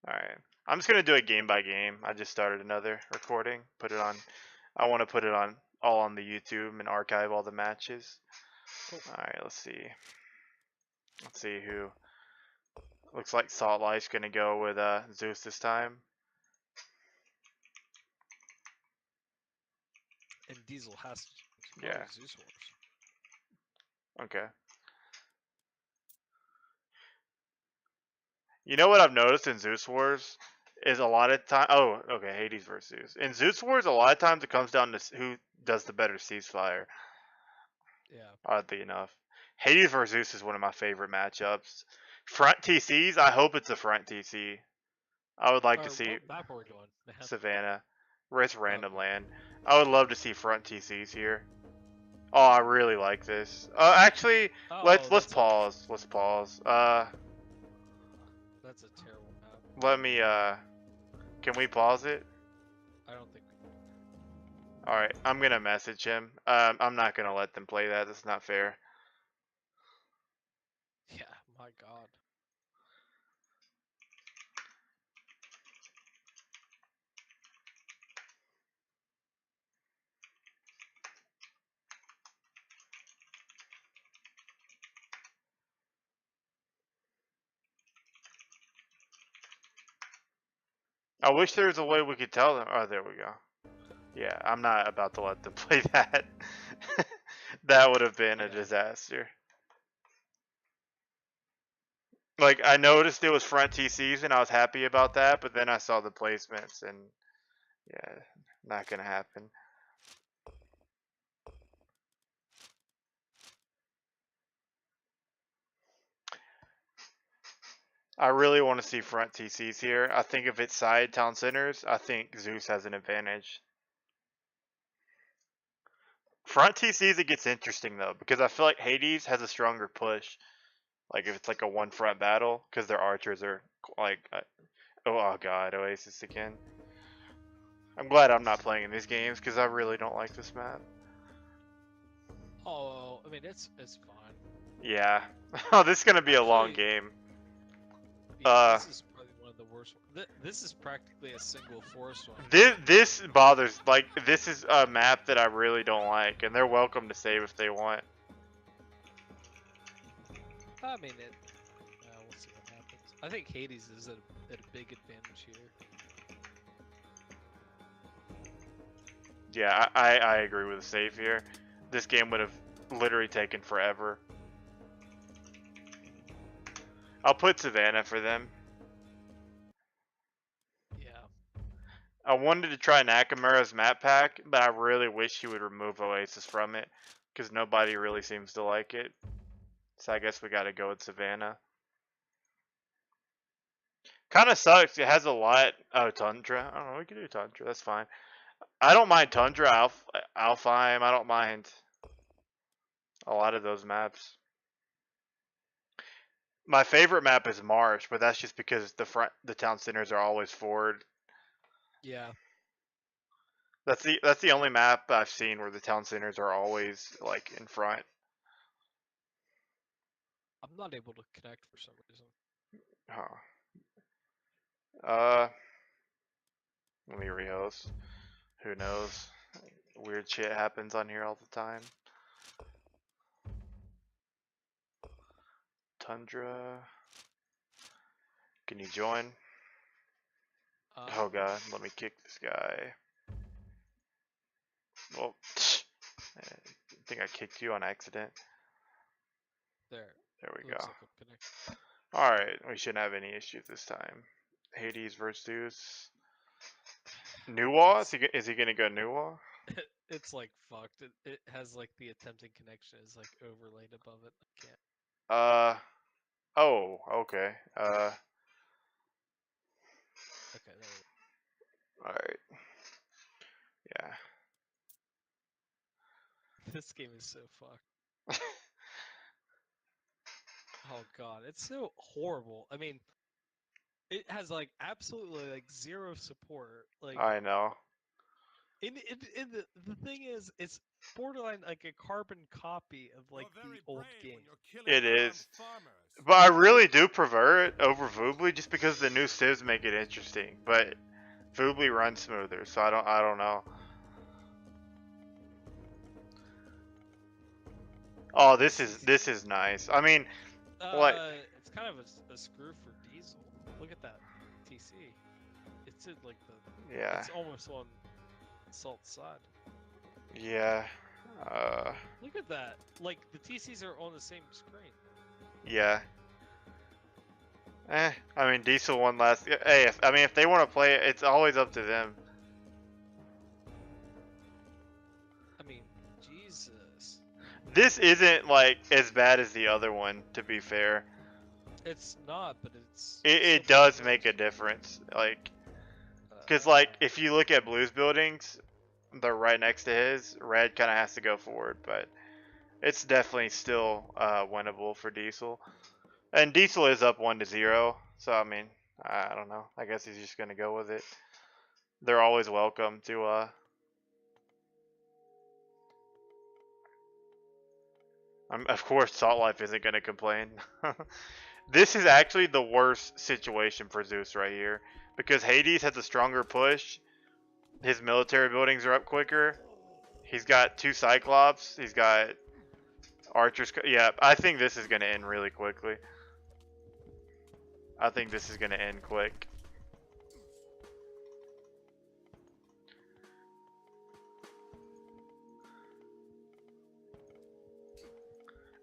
Alright. I'm just gonna do it game by game. I just started another recording. Put it on. I want to put it on all on the YouTube and archive all the matches. Cool. Alright, let's see. Let's see who. Looks like Salt Life's gonna go with Zeus this time. And Diesel has to. Yeah. Oh, Zeus Wars. Okay. You know what I've noticed in Zeus Wars is a lot of time. Oh, okay, Hades versus Zeus. In Zeus Wars, a lot of times it comes down to who does the better ceasefire. Yeah. Oddly enough, Hades versus Zeus is one of my favorite matchups. Front TCs, I hope it's a front TC. I would like to Alright, see what map are we doing, man? Savannah. It's random Okay. land. I would love to see front TCs here. Oh, I really like this. Actually, let's Oh, pause. Let's pause. that's a terrible map. Let me can we pause it? I don't think. All right, I'm gonna message him. I'm not gonna let them play that. That's not fair. Yeah, my God. I wish there was a way we could tell them. Oh, there we go. Yeah, I'm not about to let them play that. That would have been a Yeah. disaster. Like, I noticed it was front TCs and I was happy about that, but then I saw the placements and yeah, not gonna happen. I really want to see front TCs here. I think if it's side town centers, I think Zeus has an advantage. Front TCs, it gets interesting though, because I feel like Hades has a stronger push. Like if it's like a one front battle, because their archers are like, oh god, Oasis again. I'm glad I'm not playing in these games because I really don't like this map. Oh, I mean it's fine. Yeah. Oh, this is gonna be a long Actually, game. yeah, this is probably one of the worst. This is practically a single forest one. This bothers. Like this is a map that I really don't like, and they're welcome to save if they want. I mean it. We'll see what happens. I think Hades is at a big advantage here. Yeah, I agree with the save here. This game would have literally taken forever. I'll put Savannah for them. Yeah. I wanted to try Nakamura's map pack, but I really wish he would remove Oasis from it, because nobody really seems to like it. So I guess we gotta go with Savannah. Kind of sucks. It has a lot. Oh, Tundra. I don't know. We can do Tundra. That's fine. I don't mind Tundra, Alfheim. I don't mind a lot of those maps. My favorite map is Marsh, but that's just because the town centers are always forward. Yeah. That's the only map I've seen where the town centers are always like in front. I'm not able to connect for some reason. Huh. Uh, let me rehost. Who knows? Weird shit happens on here all the time. Tundra. Can you join? Oh god, let me kick this guy. Well, I think I kicked you on accident. There. There we go. Looks like I'm connected. Alright, we shouldn't have any issues this time. Hades versus Zeus. Nuwa? Is he gonna go Nuwa? It's like fucked. It has like the attempting connection is like overlaid above it. I can't. Uh, oh, okay. Okay, there we Alright. Yeah. go. This game is so fucked. Oh god, it's so horrible. I mean, it has like absolutely like zero support. Like, I know. in the thing is, borderline like a carbon copy of like You're very the old brave game. when you're killing It unarmed is. farmers. But I really do prefer it over Voobly just because the new civs make it interesting. But Voobly runs smoother, so I don't know. Oh, this is nice. I mean, what? It's kind of a screw for Diesel. Look at that TC. It's in like the. Yeah. It's almost on Salt's side. Yeah. Look at that. Like the TCs are on the same screen. Yeah. I mean, Diesel won last. Hey, if they want to play it, it's always up to them. I mean, Jesus. This isn't like as bad as the other one, to be fair. It's not, but it's. It does make a difference, like, cause like if you look at Blue's buildings, they're right next to his. Red kind of has to go forward, but it's definitely still winnable for Diesel. And Diesel is up 1-0, so I mean, I don't know. I guess he's just gonna go with it. They're always welcome to. Of course, Salt Life isn't gonna complain. This is actually the worst situation for Zeus right here because Hades has a stronger push. His military buildings are up quicker. He's got 2 Cyclops. He's got archers. Yeah, I think this is gonna end really quickly. I think this is going to end quick.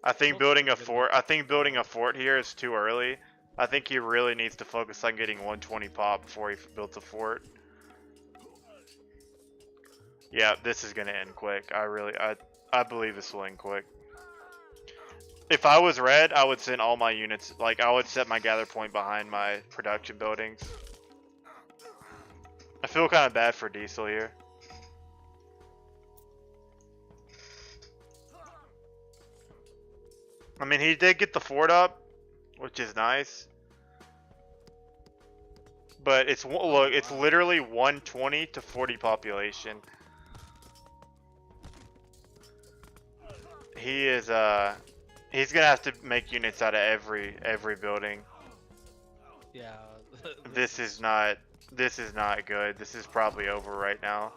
I think building a fort here is too early. I think he really needs to focus on getting 120 pop before he builds a fort. Yeah, this is going to end quick. I believe this will end quick. If I was red, I would send all my units, like I would set my gather point behind my production buildings. I feel kind of bad for Diesel here. I mean, he did get the fort up, which is nice. But it's, look, it's literally 120 to 40 population. He is, he's gonna have to make units out of every building. Yeah. This is not good. This is probably over right now.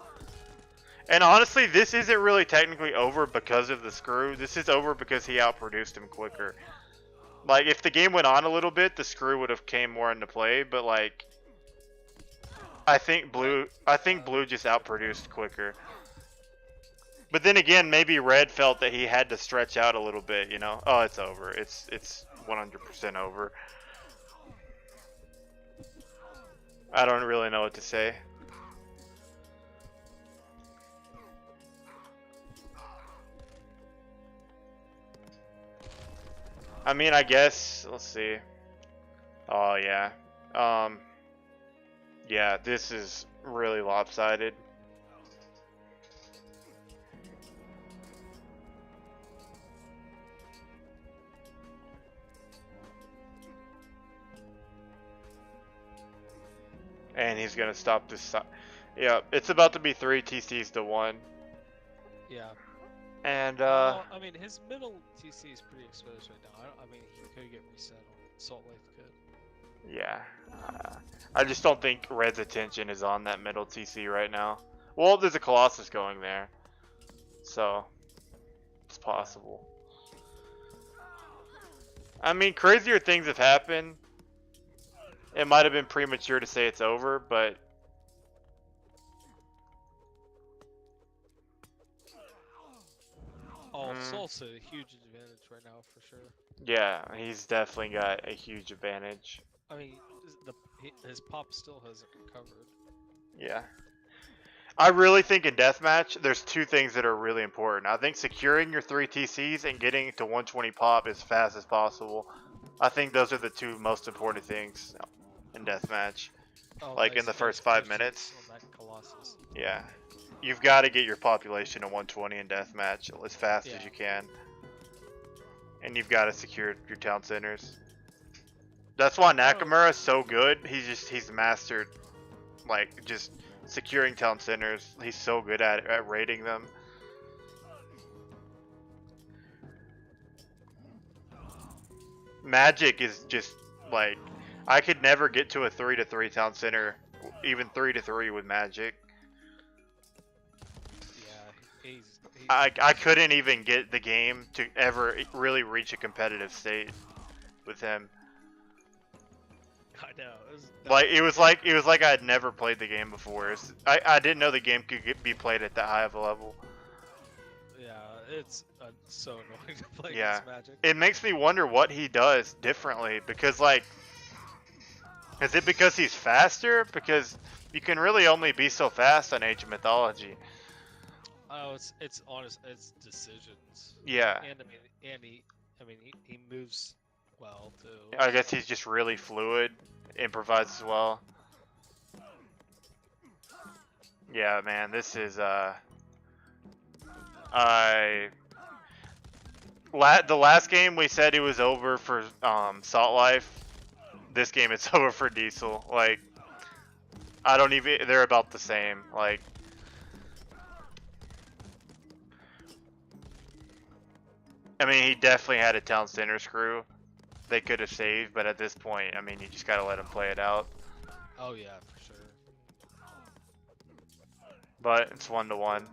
And honestly, this isn't really technically over because of the screw. This is over because he outproduced him quicker. Like if the game went on a little bit, the screw would have came more into play, but like I think blue just outproduced quicker. But then again, maybe red felt that he had to stretch out a little bit, you know? Oh, it's over. It's 100% over. I don't really know what to say. I mean, I guess, let's see. Oh, yeah. Yeah, this is really lopsided. And he's gonna stop this side. Yeah, it's about to be 3 TCs to 1. Yeah. And I mean, his middle TC is pretty exposed right now. I mean, he could get reset on Salt Lake could. Yeah. I just don't think Red's attention is on that middle TC right now. Well, there's a Colossus going there. So, it's possible. I mean, crazier things have happened. It might have been premature to say it's over, but... Oh, Salt's a huge advantage right now, for sure. Yeah, he's definitely got a huge advantage. I mean, his pop still hasn't recovered. Yeah. I really think in deathmatch, there's 2 things that are really important. I think securing your 3 TCs and getting to 120 pop as fast as possible. I think those are the 2 most important things in deathmatch. Oh, like nice, in the first 5 minutes. Yeah. You've got to get your population to 120 in deathmatch as fast as you can. And you've got to secure your town centers. That's why Nakamura is so good. He's mastered like just securing town centers. He's so good at raiding them. Magic is just like I could never get to a 3-3 town center, even 3-3 with Magic. Yeah, he's I couldn't even get the game to ever really reach a competitive state with him. I know. Like it was like I had never played the game before. I didn't know the game could be played at that high of a level. Yeah, it's so annoying to play Yeah. against Magic. It makes me wonder what he does differently because like, is it because he's faster? Because you can really only be so fast on Age of Mythology. Oh, it's honest. It's decisions. Yeah. And he moves well too. I guess he's just really fluid, improvises well. Yeah, man, this is the last game we said it was over for Salt Life. This game it's over for Diesel. Like I don't even they're about the same. Like I mean, he definitely had a town center screw they could have saved, but at this point, I mean, you just gotta let him play it out. Oh yeah, for sure. But it's 1-1.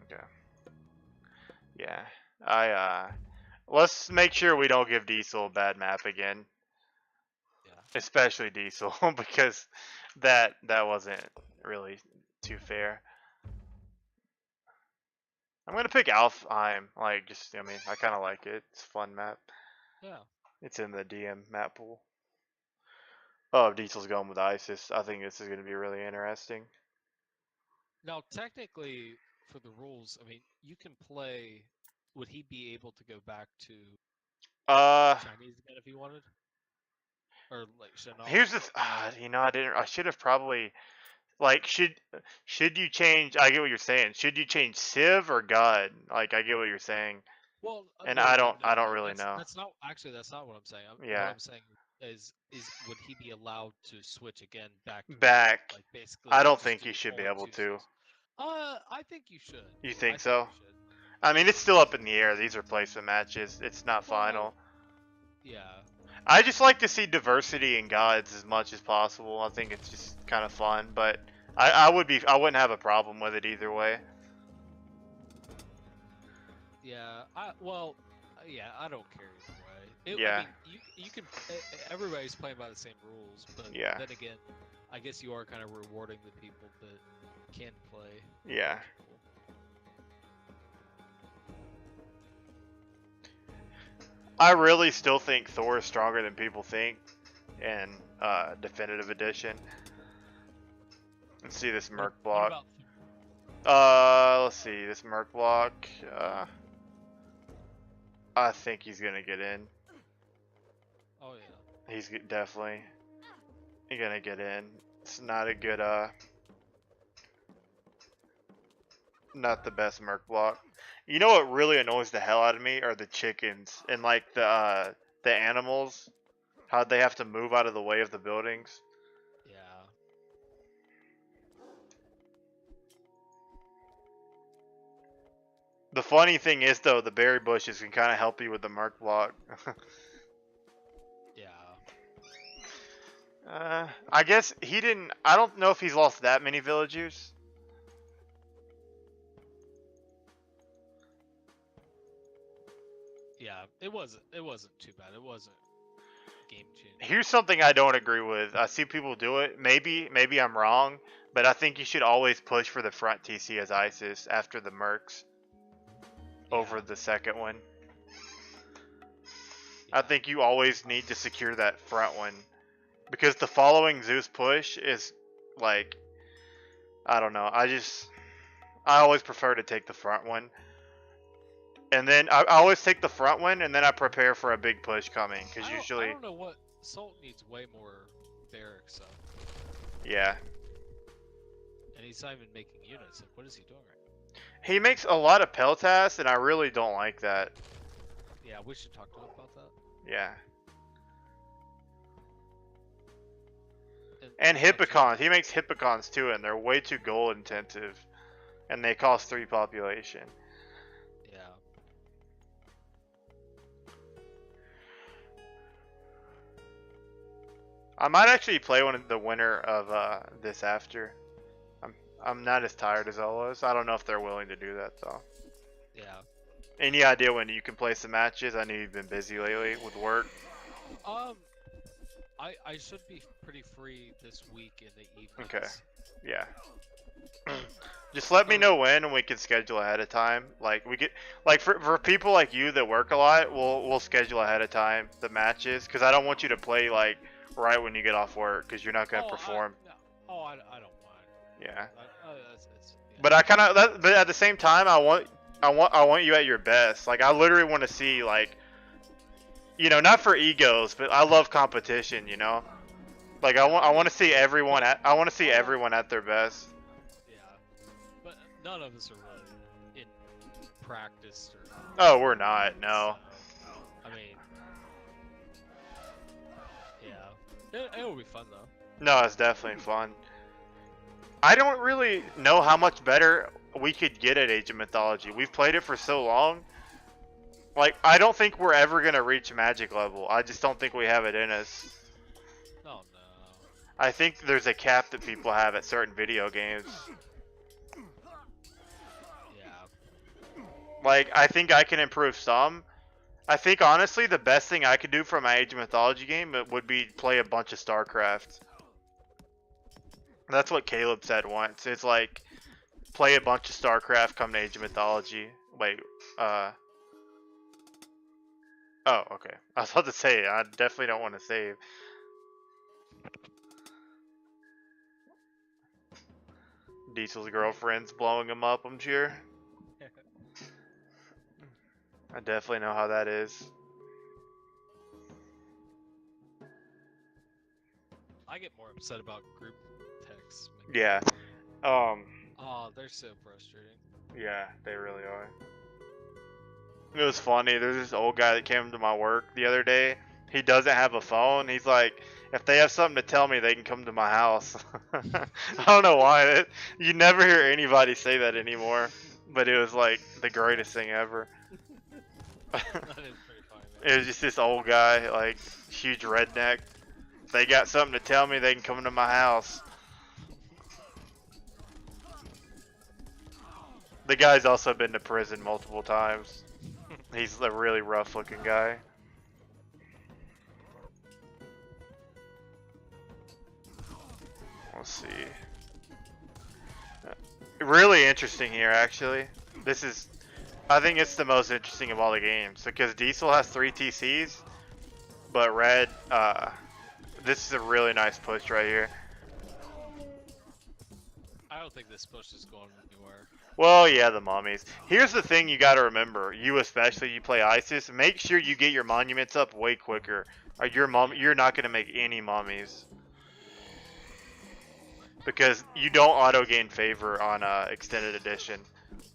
Okay. Yeah. Let's make sure we don't give Diesel a bad map again. Yeah. Especially Diesel, because that wasn't really too fair. I'm gonna pick Alfheim. Like, just I mean, I kind of like it. It's a fun map. Yeah. It's in the DM map pool. Oh, if Diesel's going with ISIS, I think this is gonna be really interesting. Now, technically, for the rules, I mean, you can play. Would he be able to go back to Chinese again if he wanted? Or like Shenong? Here's the you know, I should have probably like should you change? I get what you're saying. Should you change Civ or God? Like I get what you're saying. Well, And no, I no, don't really that's, know. That's not actually. That's not what I'm saying. Yeah. What I'm saying is would he be allowed to switch again back? Back. Like basically. I don't just think do you should be all able to. I think you should. You think I so? you should. I mean, it's still up in the air. These are placement matches. It's not final. Yeah. I just like to see diversity in gods as much as possible. I think it's just kind of fun, but I wouldn't have a problem with it either way. Yeah. Yeah. I don't care either way. Yeah. I mean, you can. Everybody's playing by the same rules, but Yeah. then again, I guess you are kind of rewarding the people that can play. Yeah. I really still think Thor is stronger than people think in Definitive Edition. Let's see this Merc block. Let's see this Merc block. I think he's gonna get in. Oh yeah. He's definitely gonna get in. It's not a good not the best Merc block. You know what really annoys the hell out of me are the chickens and like the animals, how they have to move out of the way of the buildings. Yeah. The funny thing is though, the berry bushes can kind of help you with the Merc block. Yeah. I guess he didn't. I don't know if he's lost that many villagers. Yeah, it wasn't too bad. It wasn't game changing. Here's something I don't agree with. I see people do it. Maybe I'm wrong, but I think you should always push for the front TC as ISIS after the Mercs over the second one. I think you always need to secure that front one because the following Zeus push is like, I don't know. I always prefer to take the front one. And then I always take the front one, and then I prepare for a big push coming. Because usually, I don't know what Salt needs way more barracks. So. Yeah. And he's not even making units. Like, what is he doing? He makes a lot of Peltas, and I really don't like that. Yeah, we should talk to him about that. Yeah. And Hippocons. He makes Hippocons too, and they're way too gold intensive. And they cost 3 population. Yeah. I might actually play one of the winner of this after. I'm not as tired as I was. I don't know if they're willing to do that though. Yeah. Any idea when you can play some matches? I know you've been busy lately with work. I should be pretty free this week in the evenings. Okay. Yeah. Just let me know when, and we can schedule ahead of time. Like we get, like for people like you that work a lot, we'll schedule ahead of time the matches, because I don't want you to play like right when you get off work, because you're not gonna perform. I don't mind. Yeah. Yeah. But I kind of, but at the same time, I want you at your best. Like I literally want to see, like, you know, not for egos, but I love competition. You know, like I want to see everyone everyone at their best. Yeah, but none of us are really in practice or. Oh, we're not. No. So, I mean, yeah, it will be fun though. No, it's definitely fun. I don't really know how much better we could get at Age of Mythology. We've played it for so long. Like, I don't think we're ever going to reach Magic level. I just don't think we have it in us. Oh, no. I think there's a cap that people have at certain video games. Yeah. Like, I think I can improve some. I think, honestly, the best thing I could do for my Age of Mythology game would be play a bunch of StarCraft. That's what Caleb said once. It's like, play a bunch of StarCraft, come to Age of Mythology. Wait, oh, okay. I was about to say, I definitely don't want to save. Diesel's girlfriend's blowing him up, I'm sure. I definitely know how that is. I get more upset about group texts. Yeah. Oh, they're so frustrating. Yeah, they really are. It was funny. There's this old guy that came to my work the other day. He doesn't have a phone. He's like, if they have something to tell me, they can come to my house. I don't know why. You never hear anybody say that anymore. But it was like the greatest thing ever. That is pretty funny, It was just this old guy, like, huge redneck. If they got something to tell me, they can come to my house. The guy's also been to prison multiple times. He's a really rough looking guy. Let's see. Really interesting here, actually. This is, I think it's the most interesting of all the games, because Diesel has 3 TCs, but Red, this is a really nice push right here. I don't think this push is going anywhere. Well, yeah, the mummies. Here's the thing you gotta remember, you especially, you play Isis, make sure you get your monuments up way quicker, or you're not gonna make any mummies. Because you don't auto gain favor on extended edition.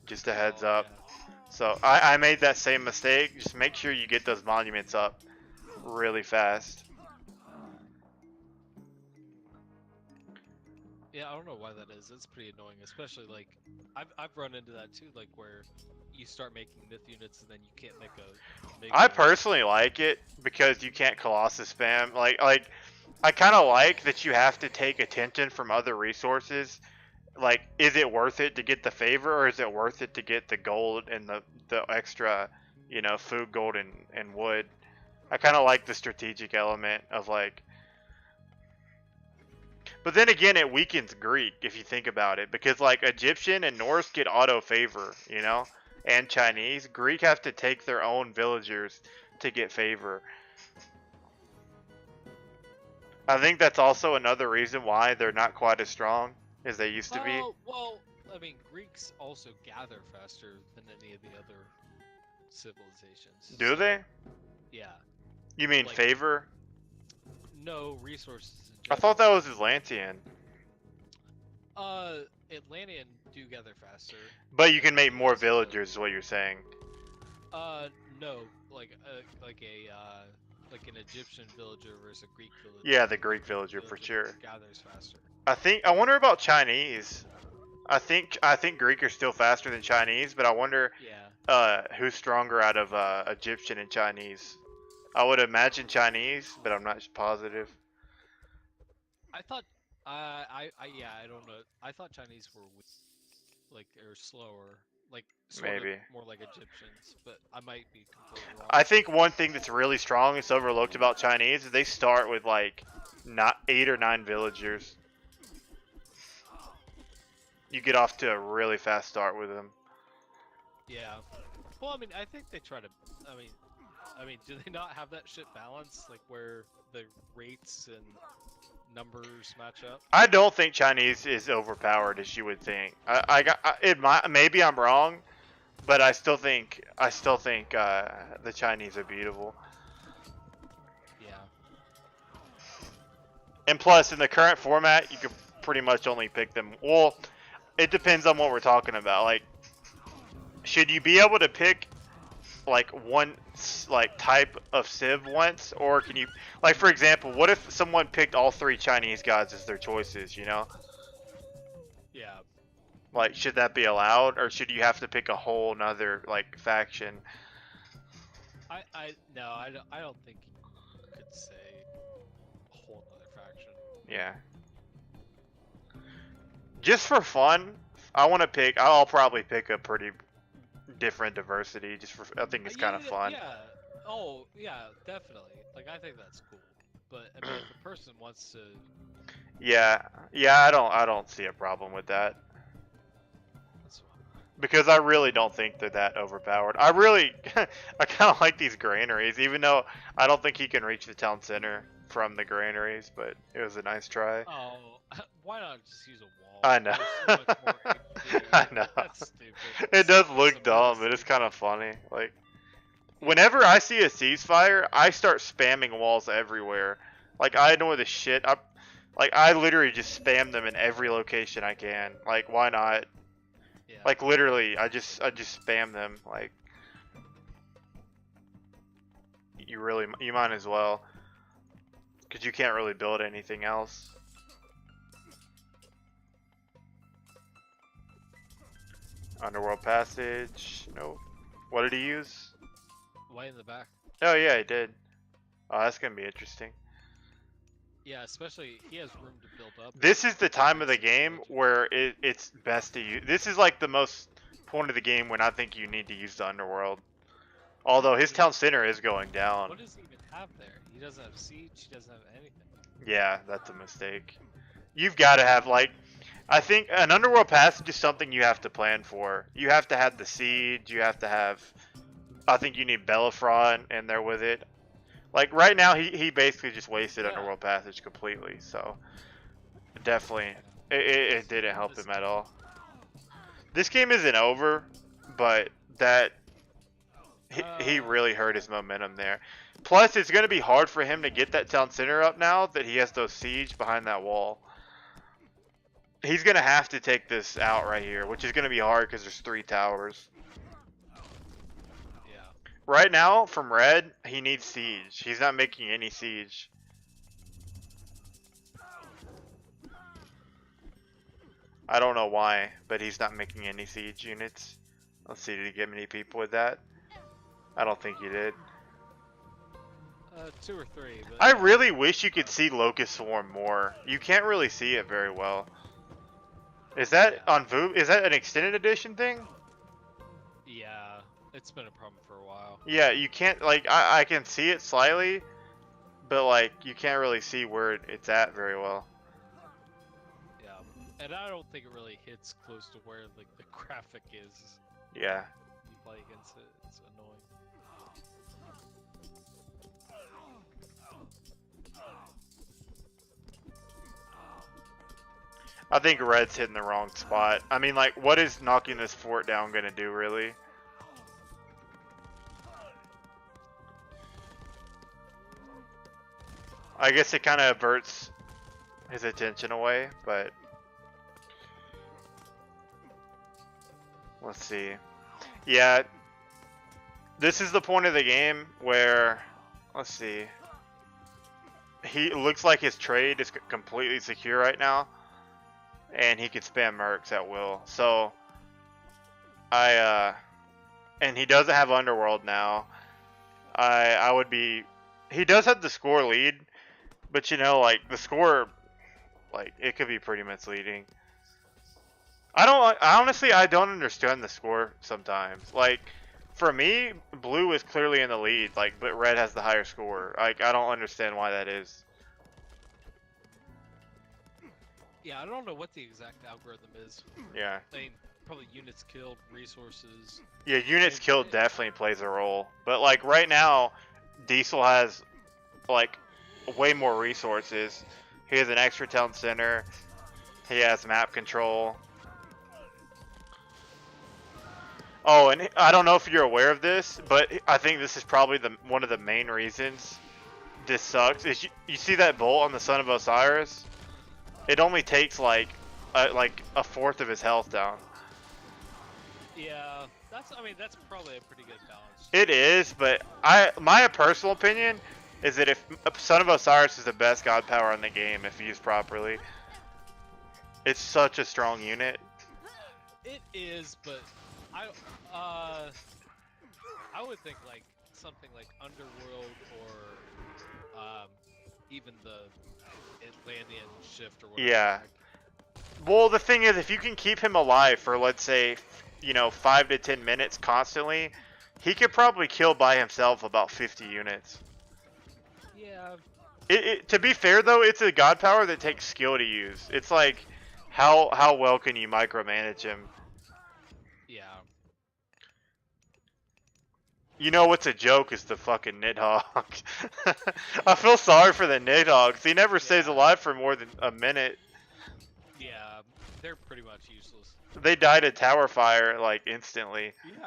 Just a heads up. So I made that same mistake. Just make sure you get those monuments up really fast. Yeah, I don't know why that is. It's pretty annoying, especially like I've run into that too, like where you start making myth units and then you can't make a. I personally like it because you can't Colossus spam. Like I kind of like that you have to take attention from other resources. Like, is it worth it to get the favor, or is it worth it to get the gold and the extra, you know, food, gold, and wood? I kind of like the strategic element of like. But then again, it weakens Greek if you think about it, because like Egyptian and Norse get auto favor, you know, and Chinese. Greek have to take their own villagers to get favor. I think that's also another reason why they're not quite as strong as they used to be. Well, I mean, Greeks also gather faster than any of the other civilizations. Do they? Yeah. You mean like, favor? No, resources. I thought that was Atlantean. Atlantean do gather faster. But you can make more villagers, is what you're saying. No, like a like an Egyptian villager versus a Greek villager. Yeah, the Greek villager for sure. Gathers faster. I wonder about Chinese. I think Greek are still faster than Chinese, but I wonder who's stronger out of Egyptian and Chinese. I would imagine Chinese, but I'm not positive. I thought I don't know. I thought Chinese were weak, like or slower, like maybe more like Egyptians, but I might be completely wrong. I think one thing that's really strong and overlooked about Chinese is they start with like not 8 or 9 villagers. You get off to a really fast start with them. Yeah. Well, I mean, I think they try to. I mean, do they not have that shit balanced, like where the rates and numbers match up? I don't think Chinese is overpowered as you would think. Maybe I'm wrong, but I still think the Chinese are beatable. Yeah. And plus, in the current format, you can pretty much only pick them. Well, it depends on what we're talking about. Like, should you be able to pick like one like type of civ once, or can you, like, for example, what if someone picked all 3 Chinese gods as their choices? You know? Yeah. Like, should that be allowed, or should you have to pick a whole nother like faction? I don't think you could say a whole other faction. Yeah. Just for fun, I'll probably pick a pretty different diversity. Just for, I think it's kind of fun. Yeah. Oh, yeah, definitely. Like, I think that's cool. But I mean, if a person wants to. Yeah, I don't see a problem with that. That's fine. Because I really don't think they're that overpowered. I kind of like these granaries, even though I don't think he can reach the town center from the granaries. But it was a nice try. Oh, why not just use a wall? I know. So much more I know. That's stupid. It does look dumb, but it's kind of funny. Like, whenever I see a ceasefire, I start spamming walls everywhere. Like, I know the shit. I literally just spam them in every location I can. Like, why not? Yeah. Like, literally, I just spam them. Like, you might as well, because you can't really build anything else. Underworld Passage. Nope. What did he use? Way in the back. Oh yeah, he did. Oh, that's gonna be interesting. Yeah, especially he has room to build up. This is the time of the game where it's best to use. This is like the most point of the game when I think you need to use the Underworld. Although his town center is going down. What does he even have there? He doesn't have siege. He doesn't have anything. Yeah, that's a mistake. You've got to have, like, I think an Underworld Passage is something you have to plan for. You have to have the siege. You have to have. I think you need Bellerophon in there with it. Like, right now, he basically just wasted Underworld Passage completely, so definitely, it didn't help him at all. This game isn't over, but he really hurt his momentum there. Plus, it's going to be hard for him to get that town center up now that he has to siege behind that wall. He's going to have to take this out right here, which is going to be hard because there's 3 towers. Right now, from red, he needs siege. He's not making any siege. I don't know why, but he's not making any siege units. Let's see, did he get many people with that? I don't think he did. 2 or 3. But I really wish you could see Locust Swarm more. You can't really see it very well. Is that on VOO? Is that an extended edition thing? Yeah, it's been a problem for a while. Yeah, you can't, like, I can see it slightly, but, like, you can't really see where it's at very well. Yeah, and I don't think it really hits close to where, like, the graphic is. Yeah. You play against it, it's annoying. I think red's hitting the wrong spot. I mean, like, what is knocking this fort down gonna do, really? I guess it kind of averts his attention away, but let's see. Yeah, this is the point of the game where, let's see. he looks like his trade is completely secure right now, and he could spam mercs at will. So and he doesn't have Underworld now. I would be. He does have the score lead, but you know, like the score, like it could be pretty misleading. I don't understand the score sometimes. Like for me, blue is clearly in the lead, like but red has the higher score. Like I don't understand why that is. Yeah, I don't know what the exact algorithm is. Yeah. I mean, probably units killed, resources. Yeah, units killed definitely plays a role. But like right now, Diesel has like way more resources. He has an extra town center. He has map control. Oh, and I don't know if you're aware of this, but I think this is probably one of the main reasons this sucks. Is you see that bolt on the Son of Osiris? It only takes like a fourth of his health down. Yeah, that's probably a pretty good balance. It is, but my personal opinion is that if Son of Osiris is the best god power in the game if used properly. It's such a strong unit. It is, but I would think like something like Underworld or even the Atlantean shift or whatever. Yeah. Well, the thing is, if you can keep him alive for, let's say, 5 to 10 minutes constantly, he could probably kill by himself about 50 units. Yeah. To be fair, though, it's a god power that takes skill to use. It's like, how well can you micromanage him? Yeah. You know what's a joke is the fucking Nidhogg. I feel sorry for the Nidhoggs. He never stays alive for more than a minute. Yeah, they're pretty much useless. They die to tower fire like instantly. Yeah.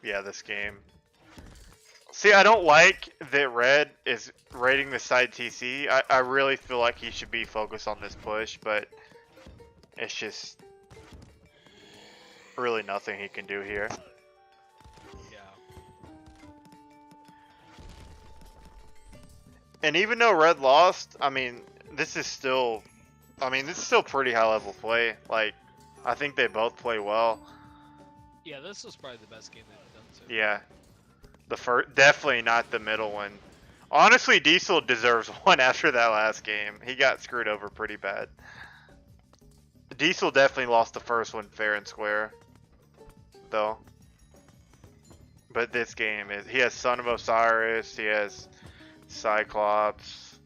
Yeah, this game. See, I don't like that Red is raiding the side TC. I really feel like he should be focused on this push, but it's just really nothing he can do here. And even though Red lost, I mean, this is still pretty high level play. Like, I think they both play well. Yeah, this was probably the best game they've done so far. Yeah. The first, definitely not the middle one. Honestly, Diesel deserves one after that last game. He got screwed over pretty bad. Diesel definitely lost the first one fair and square, though. But this game, he has Son of Osiris, he has Cyclops.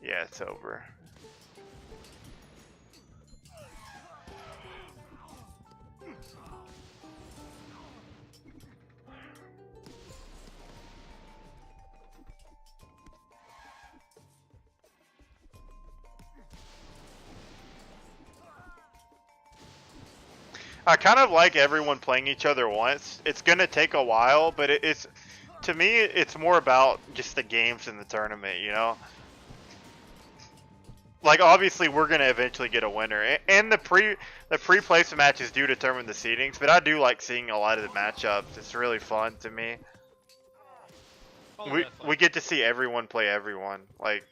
Yeah, it's over. I kind of like everyone playing each other once. It's gonna take a while, but it's to me, it's more about just the games in the tournament, you know? Like, obviously, we're going to eventually get a winner. And the pre-placement matches do determine the seedings, but I do like seeing a lot of the matchups. It's really fun to me. We get to see everyone play everyone. Like,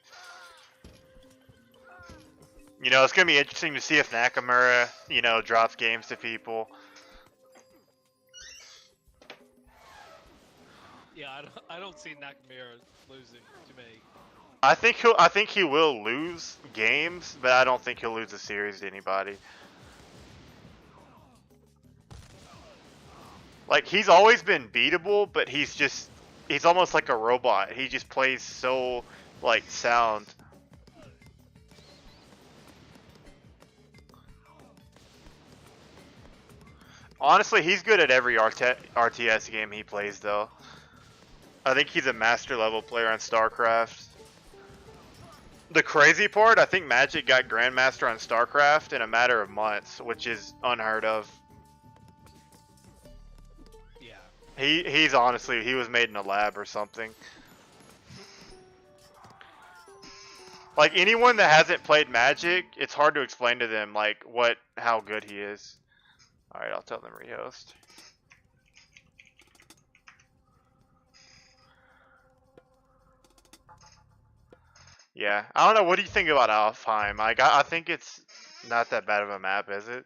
you know, it's going to be interesting to see if Nakamura, drops games to people. Yeah, I don't see Nakamura losing too many. I think he will lose games, but I don't think he'll lose a series to anybody. Like, he's always been beatable, but he's almost like a robot. He just plays so like sound. Honestly, he's good at every RTS game he plays, though. I think he's a master level player on StarCraft. The crazy part, I think Magic got Grandmaster on StarCraft in a matter of months, which is unheard of. Yeah. He was made in a lab or something. Like, anyone that hasn't played Magic, it's hard to explain to them like how good he is. Alright, I'll tell them rehost. Yeah, I don't know. What do you think about Alfheim? Like, I think it's not that bad of a map, is it?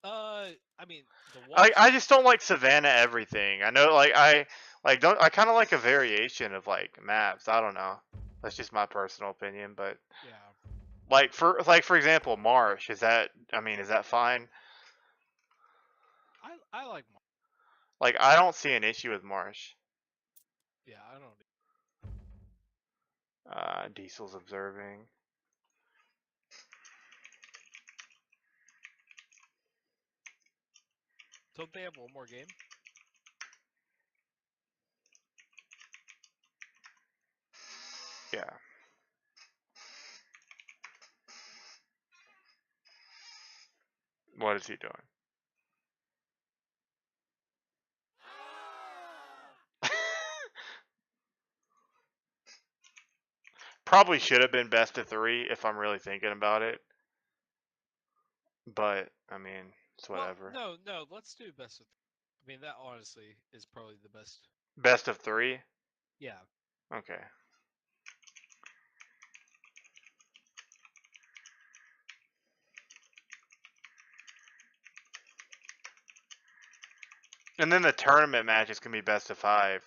I mean, the walls. I just don't like Savannah everything. I know, like I kind of like a variation of like maps. I don't know. That's just my personal opinion, but Yeah. like for example, Marsh, is that, I mean, is that fine? I like. Like, I don't see an issue with Marsh. Yeah, I don't. Diesel's observing. Don't they have one more game? Yeah. What is he doing? Probably should have been best of 3 if I'm really thinking about it. But I mean, it's whatever. Well, no. Let's do best of. I mean, that honestly is probably the best. Best of 3? Yeah. Okay. And then the tournament matches can be best of 5.